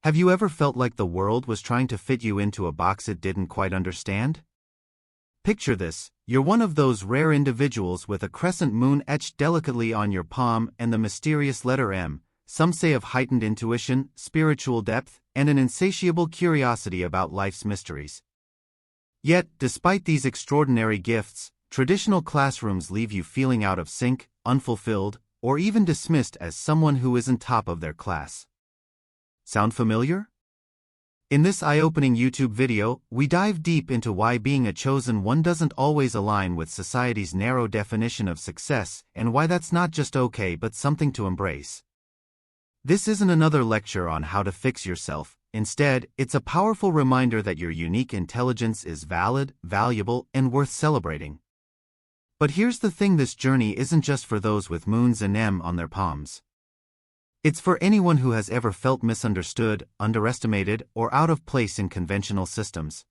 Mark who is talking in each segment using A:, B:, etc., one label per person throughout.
A: Have you ever felt like the world was trying to fit you into a box it didn't quite understand? Picture this: you're one of those rare individuals with a crescent moon etched delicately on your palm and the mysterious letter M, some say of heightened intuition, spiritual depth, and an insatiable curiosity about life's mysteries. Yet, despite these extraordinary gifts, traditional classrooms leave you feeling out of sync, unfulfilled, or even dismissed as someone who isn't top of their class. Sound familiar? In this eye-opening YouTube video, we dive deep into why being a chosen one doesn't always align with society's narrow definition of success, and why that's not just okay but something to embrace. This isn't another lecture on how to fix yourself. Instead, it's a powerful reminder that your unique intelligence is valid, valuable, and worth celebrating. But here's the thing: this journey isn't just for those with moons and M on their palms. It's for anyone who has ever felt misunderstood, underestimated, or out of place in conventional systems.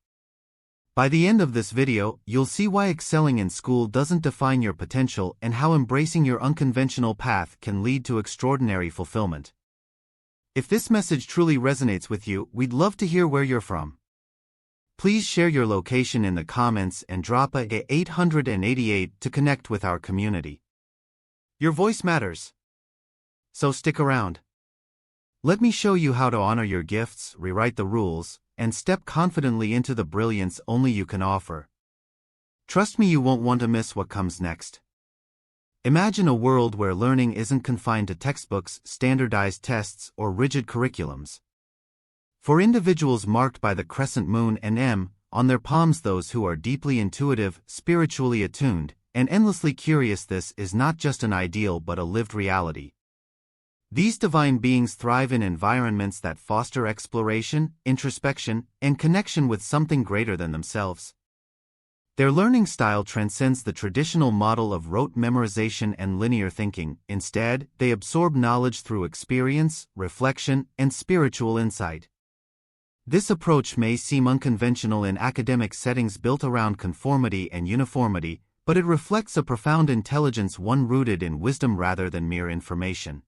A: By the end of this video, you'll see why excelling in school doesn't define your potential and how embracing your unconventional path can lead to extraordinary fulfillment. If this message truly resonates with you, we'd love to hear where you're from. Please share your location in the comments and drop a 888 to connect with our community. Your voice matters. So stick around. Let me show you how to honor your gifts, rewrite the rules, and step confidently into the brilliance only you can offer. Trust me, you won't want to miss what comes next. Imagine a world where learning isn't confined to textbooks, standardized tests, or rigid curriculums. For individuals marked by the crescent moon and M on their palms, those who are deeply intuitive, spiritually attuned, and endlessly curious, this is not just an ideal but a lived reality. These divine beings thrive in environments that foster exploration, introspection, and connection with something greater than themselves. Their learning style transcends the traditional model of rote memorization and linear thinking. Instead, they absorb knowledge through experience, reflection, and spiritual insight. This approach may seem unconventional in academic settings built around conformity and uniformity, but it reflects a profound intelligence, one rooted in wisdom rather than mere information.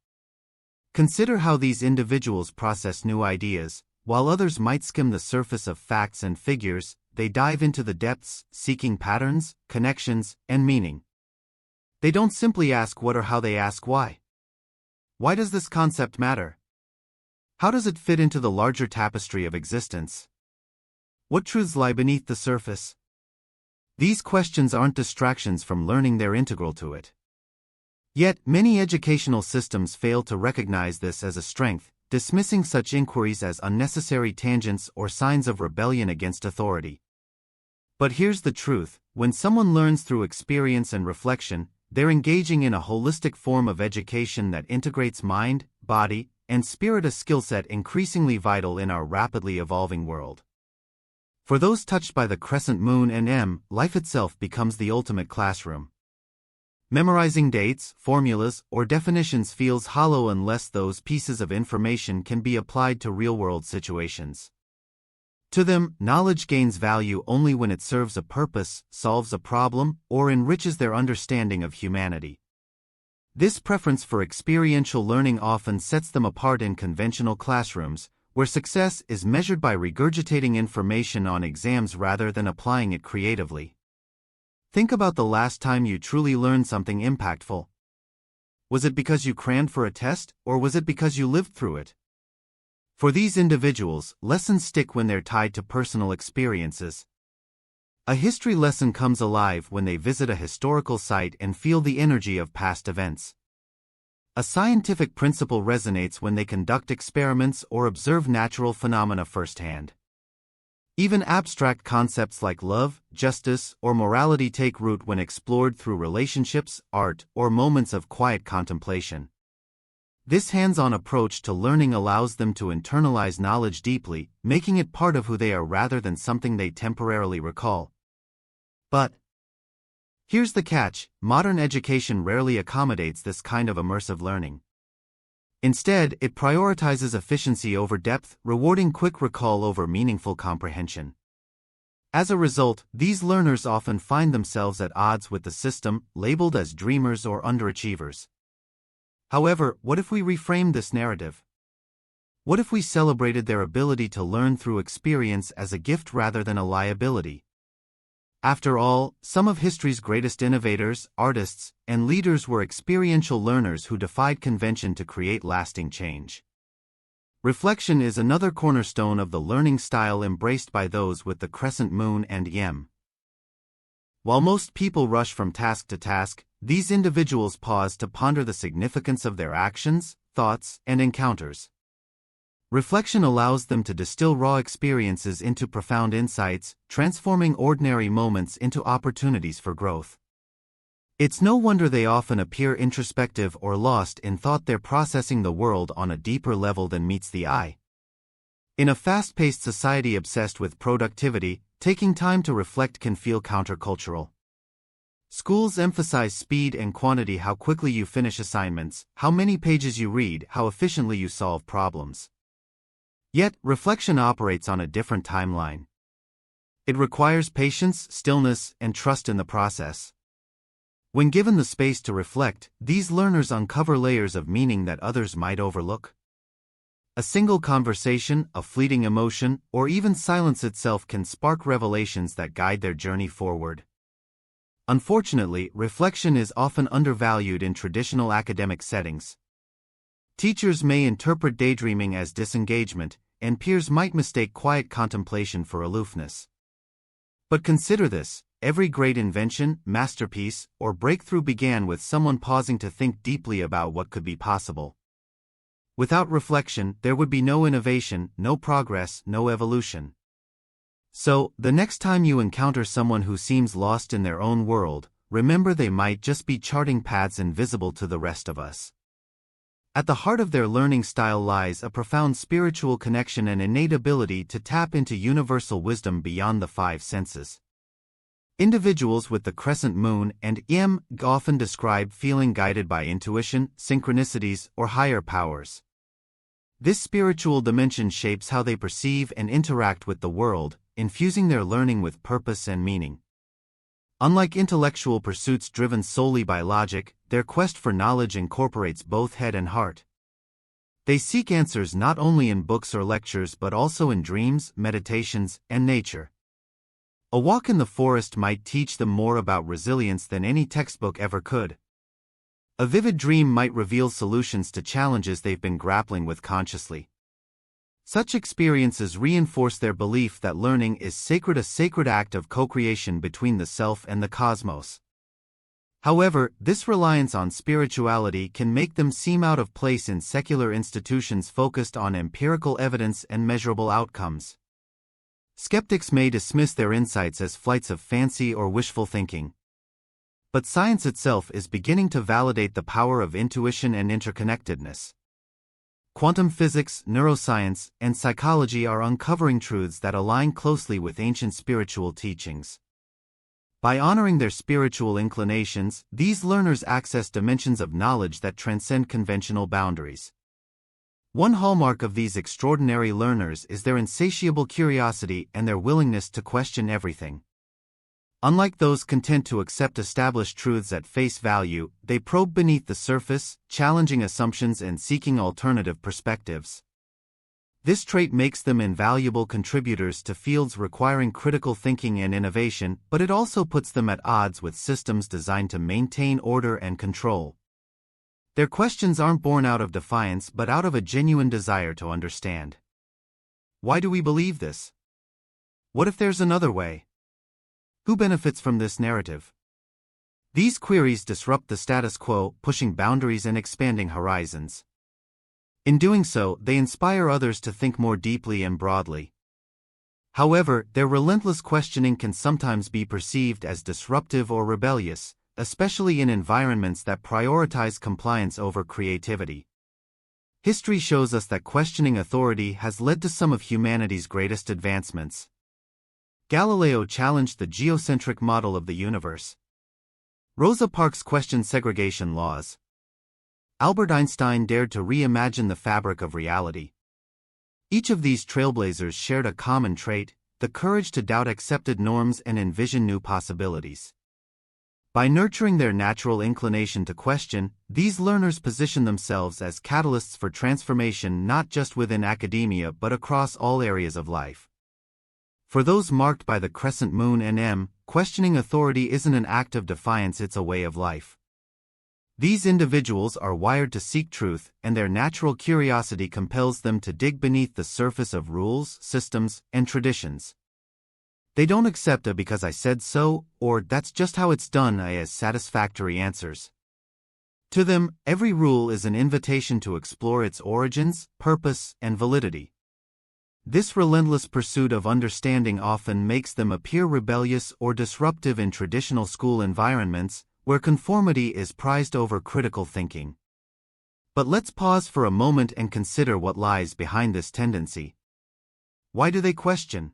A: Consider how these individuals process new ideas. While others might skim the surface of facts and figures, they dive into the depths, seeking patterns, connections, and meaning. They don't simply ask what or how, they ask why. Why does this concept matter? How does it fit into the larger tapestry of existence? What truths lie beneath the surface? These questions aren't distractions from learning, they're integral to it. Yet, many educational systems fail to recognize this as a strength, dismissing such inquiries as unnecessary tangents or signs of rebellion against authority. But here's the truth: when someone learns through experience and reflection, they're engaging in a holistic form of education that integrates mind, body, and spirit, a skill set increasingly vital in our rapidly evolving world. For those touched by the crescent moon and M, life itself becomes the ultimate classroom. Memorizing dates, formulas, or definitions feels hollow unless those pieces of information can be applied to real-world situations. To them, knowledge gains value only when it serves a purpose, solves a problem, or enriches their understanding of humanity. This preference for experiential learning often sets them apart in conventional classrooms, where success is measured by regurgitating information on exams rather than applying it creatively. Think about the last time you truly learned something impactful. Was it because you crammed for a test, or was it because you lived through it? For these individuals, lessons stick when they're tied to personal experiences. A history lesson comes alive when they visit a historical site and feel the energy of past events. A scientific principle resonates when they conduct experiments or observe natural phenomena firsthand. Even abstract concepts like love, justice, or morality take root when explored through relationships, art, or moments of quiet contemplation. This hands-on approach to learning allows them to internalize knowledge deeply, making it part of who they are rather than something they temporarily recall. But here's the catch: modern education rarely accommodates this kind of immersive learning. Instead, it prioritizes efficiency over depth, rewarding quick recall over meaningful comprehension. As a result, these learners often find themselves at odds with the system, labeled as dreamers or underachievers. However, what if we reframe this narrative? What if we celebrated their ability to learn through experience as a gift rather than a liability? After all, some of history's greatest innovators, artists, and leaders were experiential learners who defied convention to create lasting change. Reflection is another cornerstone of the learning style embraced by those with the crescent moon and yem. While most people rush from task to task, these individuals pause to ponder the significance of their actions, thoughts, and encounters. Reflection allows them to distill raw experiences into profound insights, transforming ordinary moments into opportunities for growth. It's no wonder they often appear introspective or lost in thought. They're processing the world on a deeper level than meets the eye. In a fast-paced society obsessed with productivity, taking time to reflect can feel countercultural. Schools emphasize speed and quantity: how quickly you finish assignments, how many pages you read, how efficiently you solve problems. Yet, reflection operates on a different timeline. It requires patience, stillness, and trust in the process. When given the space to reflect, these learners uncover layers of meaning that others might overlook. A single conversation, a fleeting emotion, or even silence itself can spark revelations that guide their journey forward. Unfortunately, reflection is often undervalued in traditional academic settings. Teachers may interpret daydreaming as disengagement, and peers might mistake quiet contemplation for aloofness. But consider this: every great invention, masterpiece, or breakthrough began with someone pausing to think deeply about what could be possible. Without reflection, there would be no innovation, no progress, no evolution. So, the next time you encounter someone who seems lost in their own world, remember they might just be charting paths invisible to the rest of us. At the heart of their learning style lies a profound spiritual connection and innate ability to tap into universal wisdom beyond the five senses. Individuals with the crescent moon and yem often describe feeling guided by intuition, synchronicities, or higher powers. This spiritual dimension shapes how they perceive and interact with the world, infusing their learning with purpose and meaning. Unlike intellectual pursuits driven solely by logic, their quest for knowledge incorporates both head and heart. They seek answers not only in books or lectures but also in dreams, meditations, and nature. A walk in the forest might teach them more about resilience than any textbook ever could. A vivid dream might reveal solutions to challenges they've been grappling with consciously. Such experiences reinforce their belief that learning is sacred, a sacred act of co-creation between the self and the cosmos. However, this reliance on spirituality can make them seem out of place in secular institutions focused on empirical evidence and measurable outcomes. Skeptics may dismiss their insights as flights of fancy or wishful thinking. But science itself is beginning to validate the power of intuition and interconnectedness. Quantum physics, neuroscience, and psychology are uncovering truths that align closely with ancient spiritual teachings. By honoring their spiritual inclinations, these learners access dimensions of knowledge that transcend conventional boundaries. One hallmark of these extraordinary learners is their insatiable curiosity and their willingness to question everything. Unlike those content to accept established truths at face value, they probe beneath the surface, challenging assumptions and seeking alternative perspectives. This trait makes them invaluable contributors to fields requiring critical thinking and innovation, but it also puts them at odds with systems designed to maintain order and control. Their questions aren't born out of defiance but out of a genuine desire to understand. Why do we believe this? What if there's another way? Who benefits from this narrative? These queries disrupt the status quo, pushing boundaries and expanding horizons. In doing so, they inspire others to think more deeply and broadly. However, their relentless questioning can sometimes be perceived as disruptive or rebellious, especially in environments that prioritize compliance over creativity. History shows us that questioning authority has led to some of humanity's greatest advancements. Galileo challenged the geocentric model of the universe. Rosa Parks questioned segregation laws. Albert Einstein dared to reimagine the fabric of reality. Each of these trailblazers shared a common trait: the courage to doubt accepted norms and envision new possibilities. By nurturing their natural inclination to question, these learners position themselves as catalysts for transformation not just within academia but across all areas of life. For those marked by the crescent moon NM, questioning authority isn't an act of defiance, it's a way of life. These individuals are wired to seek truth, and their natural curiosity compels them to dig beneath the surface of rules, systems, and traditions. They don't accept a "because I said so" or "that's just how it's done" as satisfactory answers. To them, every rule is an invitation to explore its origins, purpose, and validity. This relentless pursuit of understanding often makes them appear rebellious or disruptive in traditional school environments, where conformity is prized over critical thinking. But let's pause for a moment and consider what lies behind this tendency. Why do they question?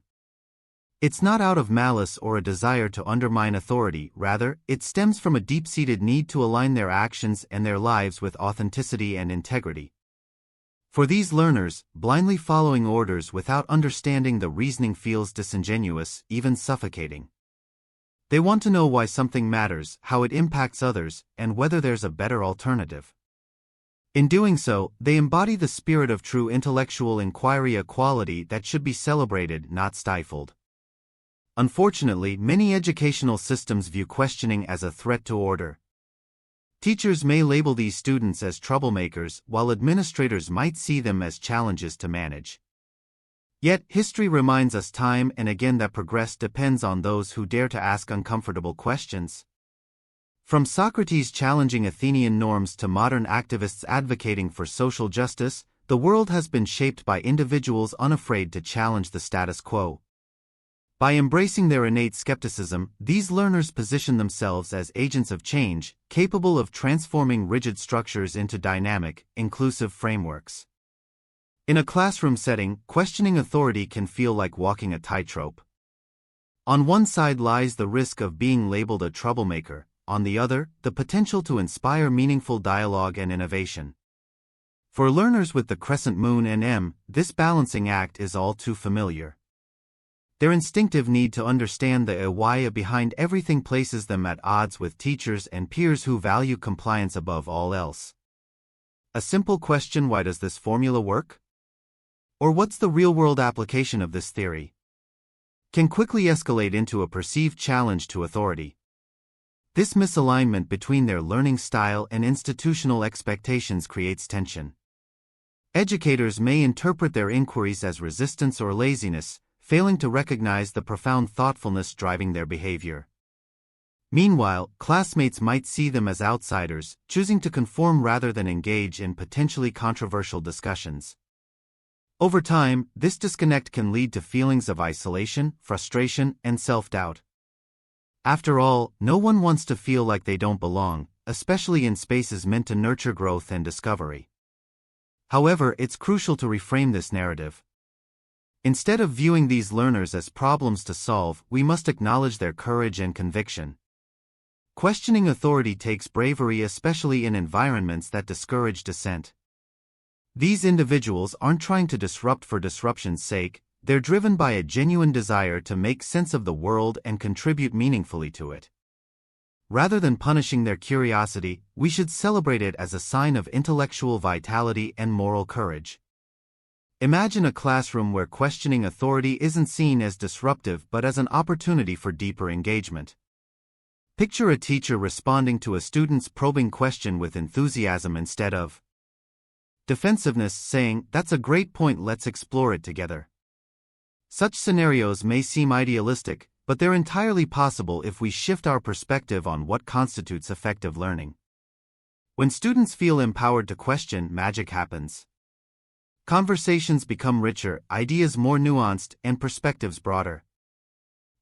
A: It's not out of malice or a desire to undermine authority, rather, it stems from a deep-seated need to align their actions and their lives with authenticity and integrity. For these learners, blindly following orders without understanding the reasoning feels disingenuous, even suffocating. They want to know why something matters, how it impacts others, and whether there's a better alternative. In doing so, they embody the spirit of true intellectual inquiry, a quality that should be celebrated, not stifled. Unfortunately, many educational systems view questioning as a threat to order. Teachers may label these students as troublemakers, while administrators might see them as challenges to manage. Yet, history reminds us time and again that progress depends on those who dare to ask uncomfortable questions. From Socrates challenging Athenian norms to modern activists advocating for social justice, the world has been shaped by individuals unafraid to challenge the status quo. By embracing their innate skepticism, these learners position themselves as agents of change, capable of transforming rigid structures into dynamic, inclusive frameworks. In a classroom setting, questioning authority can feel like walking a tightrope. On one side lies the risk of being labeled a troublemaker, on the other, the potential to inspire meaningful dialogue and innovation. For learners with the crescent moon NM, this balancing act is all too familiar. Their instinctive need to understand the why behind everything places them at odds with teachers and peers who value compliance above all else. A simple question: why does this formula work? Or what's the real-world application of this theory? Can quickly escalate into a perceived challenge to authority. This misalignment between their learning style and institutional expectations creates tension. Educators may interpret their inquiries as resistance or laziness, failing to recognize the profound thoughtfulness driving their behavior. Meanwhile, classmates might see them as outsiders, choosing to conform rather than engage in potentially controversial discussions. Over time, this disconnect can lead to feelings of isolation, frustration, and self-doubt. After all, no one wants to feel like they don't belong, especially in spaces meant to nurture growth and discovery. However, it's crucial to reframe this narrative. Instead of viewing these learners as problems to solve, we must acknowledge their courage and conviction. Questioning authority takes bravery, especially in environments that discourage dissent. These individuals aren't trying to disrupt for disruption's sake, they're driven by a genuine desire to make sense of the world and contribute meaningfully to it. Rather than punishing their curiosity, we should celebrate it as a sign of intellectual vitality and moral courage. Imagine a classroom where questioning authority isn't seen as disruptive but as an opportunity for deeper engagement. Picture a teacher responding to a student's probing question with enthusiasm instead of defensiveness, saying, "That's a great point, let's explore it together." Such scenarios may seem idealistic, but they're entirely possible if we shift our perspective on what constitutes effective learning. When students feel empowered to question, magic happens. Conversations become richer, ideas more nuanced, and perspectives broader.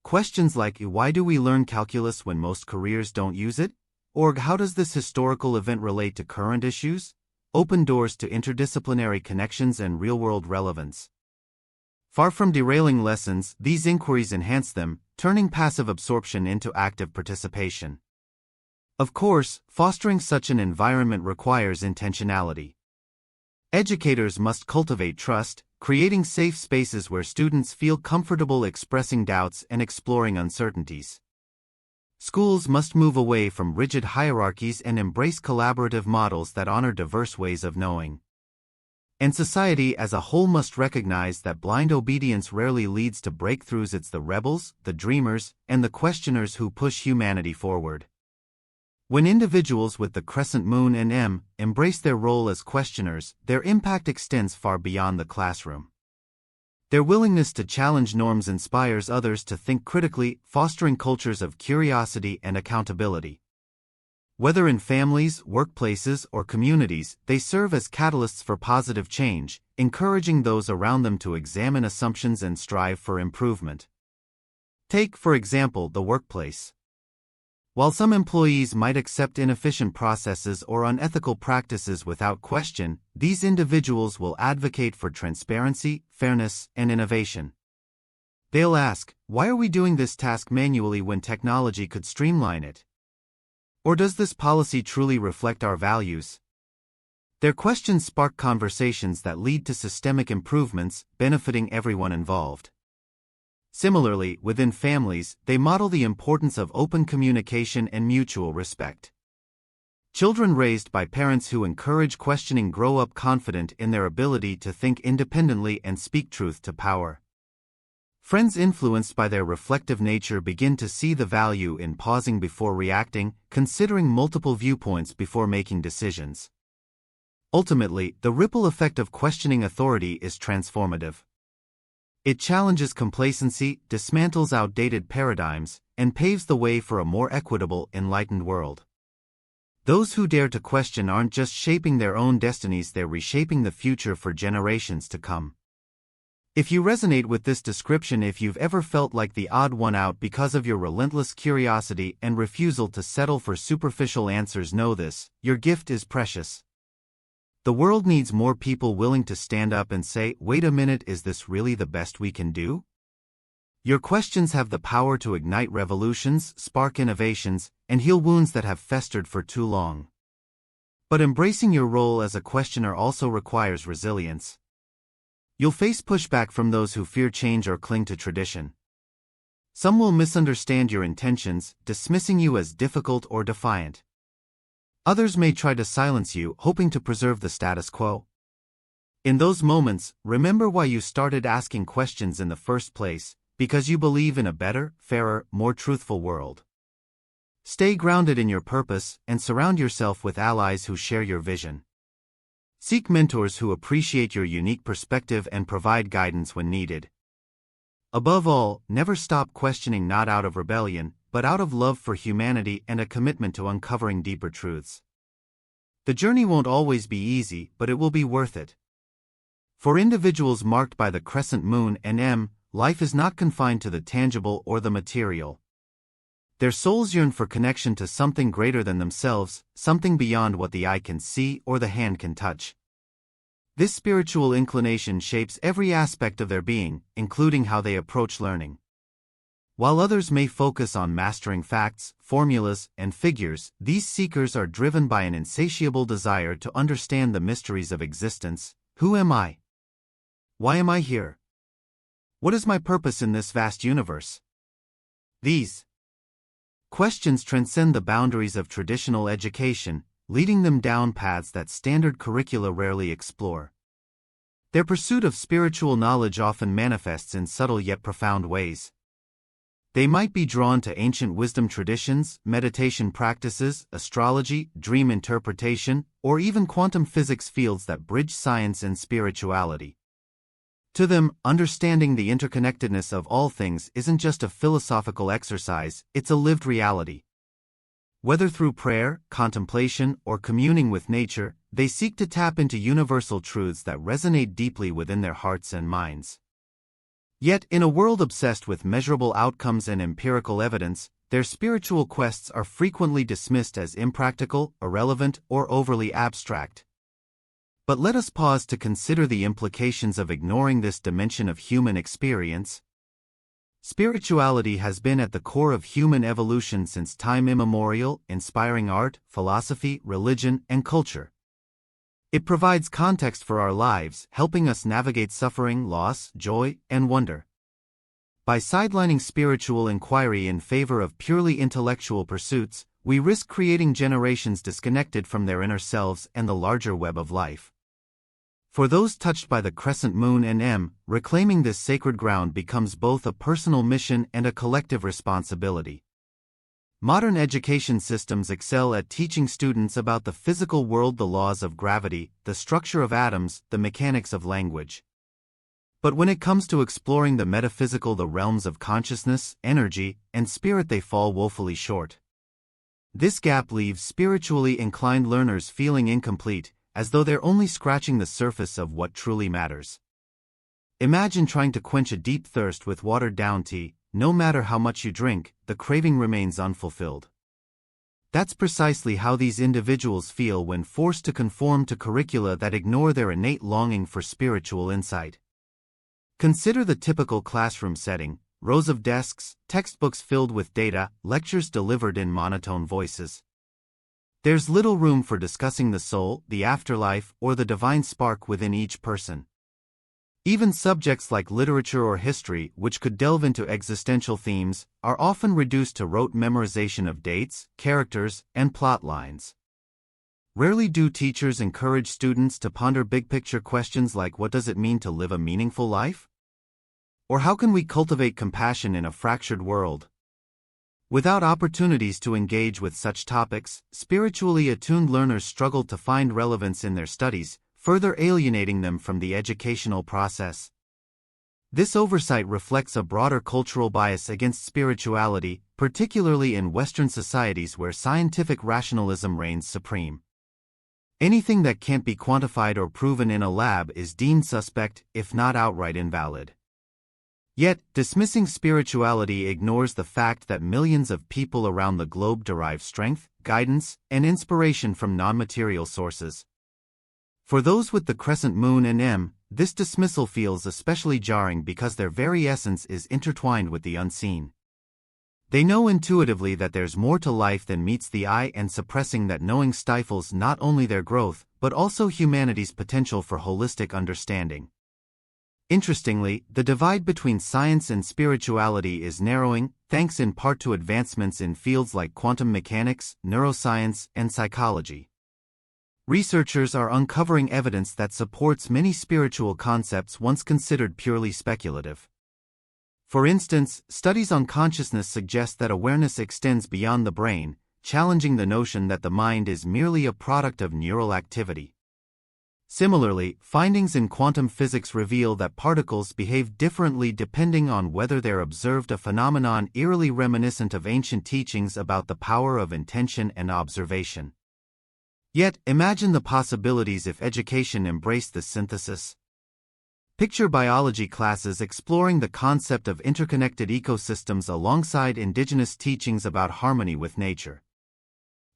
A: Questions like, why do we learn calculus when most careers don't use it? Or how does this historical event relate to current issues? Open doors to interdisciplinary connections and real-world relevance. Far from derailing lessons, these inquiries enhance them, turning passive absorption into active participation. Of course, fostering such an environment requires intentionality. Educators must cultivate trust, creating safe spaces where students feel comfortable expressing doubts and exploring uncertainties. Schools must move away from rigid hierarchies and embrace collaborative models that honor diverse ways of knowing. And society as a whole must recognize that blind obedience rarely leads to breakthroughs. It's the rebels, the dreamers, and the questioners who push humanity forward. When individuals with the crescent moon and M embrace their role as questioners, their impact extends far beyond the classroom. Their willingness to challenge norms inspires others to think critically, fostering cultures of curiosity and accountability. Whether in families, workplaces, or communities, they serve as catalysts for positive change, encouraging those around them to examine assumptions and strive for improvement. Take, for example, the workplace. While some employees might accept inefficient processes or unethical practices without question, these individuals will advocate for transparency, fairness, and innovation. They'll ask, why are we doing this task manually when technology could streamline it? Or does this policy truly reflect our values? Their questions spark conversations that lead to systemic improvements, benefiting everyone involved. Similarly, within families, they model the importance of open communication and mutual respect. Children raised by parents who encourage questioning grow up confident in their ability to think independently and speak truth to power. Friends influenced by their reflective nature begin to see the value in pausing before reacting, considering multiple viewpoints before making decisions. Ultimately, the ripple effect of questioning authority is transformative. It challenges complacency, dismantles outdated paradigms, and paves the way for a more equitable, enlightened world. Those who dare to question aren't just shaping their own destinies, they're reshaping the future for generations to come. If you resonate with this description, if you've ever felt like the odd one out because of your relentless curiosity and refusal to settle for superficial answers, know this: your gift is precious. The world needs more people willing to stand up and say, wait a minute, is this really the best we can do? Your questions have the power to ignite revolutions, spark innovations, and heal wounds that have festered for too long. But embracing your role as a questioner also requires resilience. You'll face pushback from those who fear change or cling to tradition. Some will misunderstand your intentions, dismissing you as difficult or defiant. Others may try to silence you, hoping to preserve the status quo. In those moments, remember why you started asking questions in the first place: because you believe in a better, fairer, more truthful world. Stay grounded in your purpose and surround yourself with allies who share your vision. Seek mentors who appreciate your unique perspective and provide guidance when needed. Above all, never stop questioning, not out of rebellion, but out of love for humanity and a commitment to uncovering deeper truths. The journey won't always be easy, but it will be worth it. For individuals marked by the crescent moon and M, life is not confined to the tangible or the material. Their souls yearn for connection to something greater than themselves, something beyond what the eye can see or the hand can touch. This spiritual inclination shapes every aspect of their being, including how they approach learning. While others may focus on mastering facts, formulas, and figures, these seekers are driven by an insatiable desire to understand the mysteries of existence. Who am I? Why am I here? What is my purpose in this vast universe? These questions transcend the boundaries of traditional education, leading them down paths that standard curricula rarely explore. Their pursuit of spiritual knowledge often manifests in subtle yet profound ways. They might be drawn to ancient wisdom traditions, meditation practices, astrology, dream interpretation, or even quantum physics, fields that bridge science and spirituality. To them, understanding the interconnectedness of all things isn't just a philosophical exercise, it's a lived reality. Whether through prayer, contemplation, or communing with nature, they seek to tap into universal truths that resonate deeply within their hearts and minds. Yet, in a world obsessed with measurable outcomes and empirical evidence, their spiritual quests are frequently dismissed as impractical, irrelevant, or overly abstract. But let us pause to consider the implications of ignoring this dimension of human experience. Spirituality has been at the core of human evolution since time immemorial, inspiring art, philosophy, religion, and culture. It provides context for our lives, helping us navigate suffering, loss, joy, and wonder. By sidelining spiritual inquiry in favor of purely intellectual pursuits, we risk creating generations disconnected from their inner selves and the larger web of life. For those touched by the crescent moon and M, reclaiming this sacred ground becomes both a personal mission and a collective responsibility. Modern education systems excel at teaching students about the physical world, the laws of gravity, the structure of atoms, the mechanics of language. But when it comes to exploring the metaphysical, the realms of consciousness, energy, and spirit, they fall woefully short. This gap leaves spiritually inclined learners feeling incomplete, as though they're only scratching the surface of what truly matters. Imagine trying to quench a deep thirst with watered-down tea. No matter how much you drink, the craving remains unfulfilled. That's precisely how these individuals feel when forced to conform to curricula that ignore their innate longing for spiritual insight. Consider the typical classroom setting: rows of desks, textbooks filled with data, lectures delivered in monotone voices. There's little room for discussing the soul, the afterlife, or the divine spark within each person. Even subjects like literature or history, which could delve into existential themes, are often reduced to rote memorization of dates, characters, and plot lines. Rarely do teachers encourage students to ponder big-picture questions like, what does it mean to live a meaningful life? Or how can we cultivate compassion in a fractured world? Without opportunities to engage with such topics, spiritually attuned learners struggle to find relevance in their studies, further alienating them from the educational process. This oversight reflects a broader cultural bias against spirituality, particularly in Western societies where scientific rationalism reigns supreme. Anything that can't be quantified or proven in a lab is deemed suspect, if not outright invalid. Yet, dismissing spirituality ignores the fact that millions of people around the globe derive strength, guidance, and inspiration from non-material sources. For those with the crescent moon and M, this dismissal feels especially jarring because their very essence is intertwined with the unseen. They know intuitively that there's more to life than meets the eye, and suppressing that knowing stifles not only their growth, but also humanity's potential for holistic understanding. Interestingly, the divide between science and spirituality is narrowing, thanks in part to advancements in fields like quantum mechanics, neuroscience, and psychology. Researchers are uncovering evidence that supports many spiritual concepts once considered purely speculative. For instance, studies on consciousness suggest that awareness extends beyond the brain, challenging the notion that the mind is merely a product of neural activity. Similarly, findings in quantum physics reveal that particles behave differently depending on whether they're observed, a phenomenon eerily reminiscent of ancient teachings about the power of intention and observation. Yet, imagine the possibilities if education embraced this synthesis. Picture biology classes exploring the concept of interconnected ecosystems alongside indigenous teachings about harmony with nature.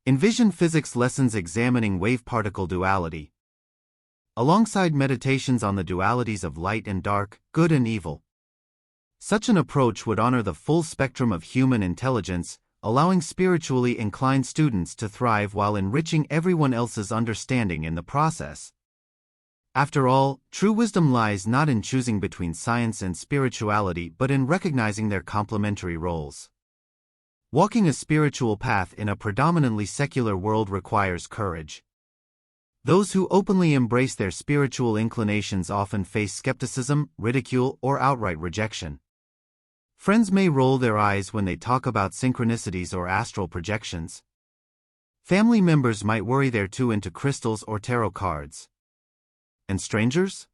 A: Envision physics lessons examining wave-particle duality, alongside meditations on the dualities of light and dark, good and evil. Such an approach would honor the full spectrum of human intelligence, allowing spiritually inclined students to thrive while enriching everyone else's understanding in the process. After all, true wisdom lies not in choosing between science and spirituality but in recognizing their complementary roles. Walking a spiritual path in a predominantly secular world requires courage. Those who openly embrace their spiritual inclinations often face skepticism, ridicule, or outright rejection. Friends may roll their eyes when they talk about synchronicities or astral projections. Family members might worry they're too into crystals or tarot cards. And strangers?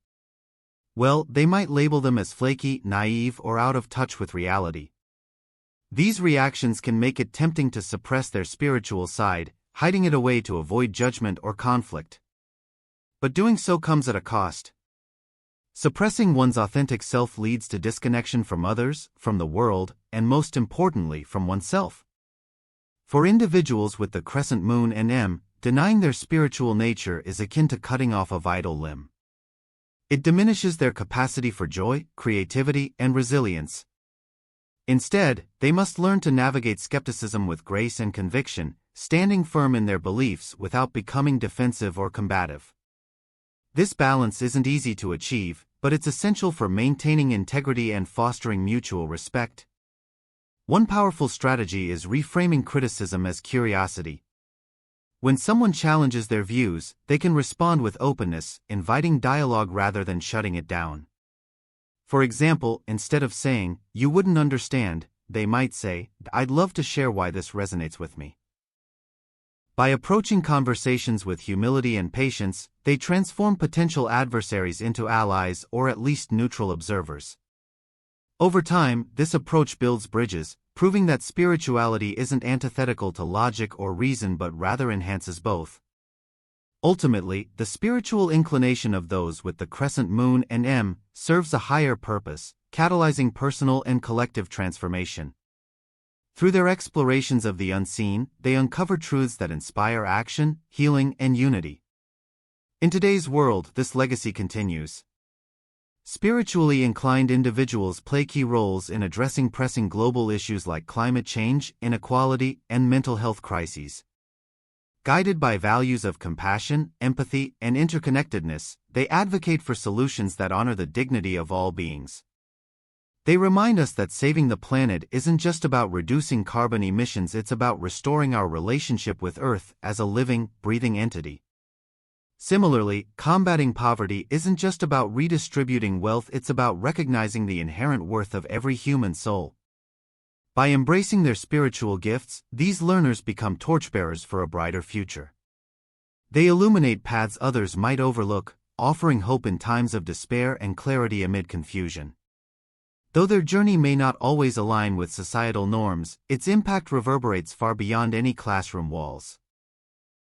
A: Well, they might label them as flaky, naive, or out of touch with reality. These reactions can make it tempting to suppress their spiritual side, hiding it away to avoid judgment or conflict. But doing so comes at a cost. Suppressing one's authentic self leads to disconnection from others, from the world, and most importantly, from oneself. For individuals with the crescent moon and M, denying their spiritual nature is akin to cutting off a vital limb. It diminishes their capacity for joy, creativity, and resilience. Instead, they must learn to navigate skepticism with grace and conviction, standing firm in their beliefs without becoming defensive or combative. This balance isn't easy to achieve, but it's essential for maintaining integrity and fostering mutual respect. One powerful strategy is reframing criticism as curiosity. When someone challenges their views, they can respond with openness, inviting dialogue rather than shutting it down. For example, instead of saying, "You wouldn't understand," they might say, "I'd love to share why this resonates with me." By approaching conversations with humility and patience, they transform potential adversaries into allies or at least neutral observers. Over time, this approach builds bridges, proving that spirituality isn't antithetical to logic or reason but rather enhances both. Ultimately, the spiritual inclination of those with the crescent moon and M serves a higher purpose, catalyzing personal and collective transformation. Through their explorations of the unseen, they uncover truths that inspire action, healing, and unity. In today's world, this legacy continues. Spiritually inclined individuals play key roles in addressing pressing global issues like climate change, inequality, and mental health crises. Guided by values of compassion, empathy, and interconnectedness, they advocate for solutions that honor the dignity of all beings. They remind us that saving the planet isn't just about reducing carbon emissions, it's about restoring our relationship with Earth as a living, breathing entity. Similarly, combating poverty isn't just about redistributing wealth, it's about recognizing the inherent worth of every human soul. By embracing their spiritual gifts, these learners become torchbearers for a brighter future. They illuminate paths others might overlook, offering hope in times of despair and clarity amid confusion. Though their journey may not always align with societal norms, its impact reverberates far beyond any classroom walls.